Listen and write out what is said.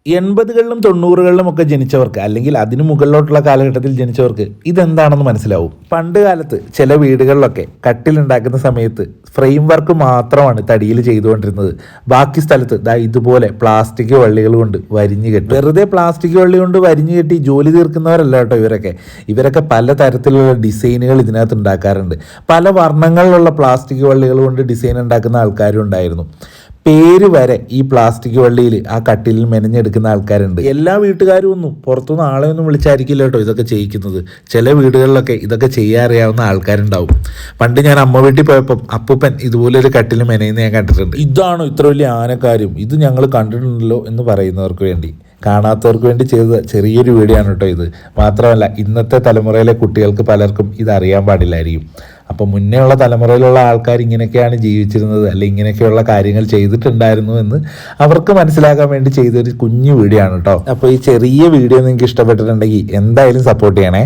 80കളിലും 90കളിലും ഒക്കെ ജനിച്ചവർക്ക് അല്ലെങ്കിൽ അതിനു മുകളിലോട്ടുള്ള കാലഘട്ടത്തിൽ ജനിച്ചവർക്ക് ഇതെന്താണെന്ന് മനസ്സിലാവും. പണ്ട് കാലത്ത് ചില വീടുകളിലൊക്കെ കട്ടിലുണ്ടാക്കുന്ന സമയത്ത് ഫ്രെയിം വർക്ക് മാത്രമാണ് തടിയിൽ ചെയ്തുകൊണ്ടിരുന്നത്. ബാക്കി സ്ഥലത്ത് ഇതുപോലെ പ്ലാസ്റ്റിക് വള്ളികൾ കൊണ്ട് വരിഞ്ഞു കെട്ടും. വെറുതെ പ്ലാസ്റ്റിക് വള്ളി കൊണ്ട് വരിഞ്ഞു കെട്ടി ജോലി തീർക്കുന്നവരല്ല കേട്ടോ ഇവരൊക്കെ പല തരത്തിലുള്ള ഡിസൈനുകൾ ഇതിനകത്ത് ഉണ്ടാക്കാറുണ്ട്. പല വർണ്ണങ്ങളിലുള്ള പ്ലാസ്റ്റിക് വള്ളികൾ കൊണ്ട് ഡിസൈൻ ഉണ്ടാക്കുന്ന ആൾക്കാരും ഉണ്ടായിരുന്നു. പേര് വരെ ഈ പ്ലാസ്റ്റിക് വള്ളിയിൽ ആ കട്ടിലിൽ മെനഞ്ഞെടുക്കുന്ന ആൾക്കാരുണ്ട്. എല്ലാ വീട്ടുകാരും ഒന്നും പുറത്തുനിന്ന് ആളെയൊന്നും വിളിച്ചായിരിക്കില്ല കേട്ടോ ഇതൊക്കെ ചെയ്യിക്കുന്നത്. ചില വീടുകളിലൊക്കെ ഇതൊക്കെ ചെയ്യാൻ അറിയാവുന്ന ആൾക്കാരുണ്ടാവും. പണ്ട് ഞാൻ അമ്മ വീട്ടിൽ പോയപ്പം അപ്പൂപ്പൻ ഇതുപോലൊരു കട്ടിൽ മെനയുന്ന ഞാൻ കണ്ടിട്ടുണ്ട്. ഇതാണോ ഇത്ര വലിയ ആനക്കാരും, ഇത് ഞങ്ങൾ കണ്ടിട്ടുണ്ടല്ലോ എന്ന് പറയുന്നവർക്ക് വേണ്ടി, കാണാത്തവർക്ക് വേണ്ടി ചെയ്ത ചെറിയൊരു വീഡിയോ ആണ് കേട്ടോ ഇത്. മാത്രമല്ല ഇന്നത്തെ തലമുറയിലെ കുട്ടികൾക്ക് പലർക്കും ഇത് അറിയാൻ പാടില്ലായിരിക്കും. അപ്പോൾ മുന്നേ ഉള്ള തലമുറയിലുള്ള ആൾക്കാർ ഇങ്ങനെയൊക്കെയാണ് ജീവിച്ചിരുന്നത്, അല്ലെങ്കിൽ ഇങ്ങനെയൊക്കെയുള്ള കാര്യങ്ങൾ ചെയ്തിട്ടുണ്ടായിരുന്നു എന്ന് അവർക്ക് മനസ്സിലാക്കാൻ വേണ്ടി ചെയ്തൊരു കുഞ്ഞു വീഡിയോ ആണ് കേട്ടോ. അപ്പോൾ ഈ ചെറിയ വീഡിയോ നിങ്ങൾക്ക് ഇഷ്ടപ്പെട്ടിട്ടുണ്ടെങ്കിൽ എന്തായാലും സപ്പോർട്ട് ചെയ്യണേ.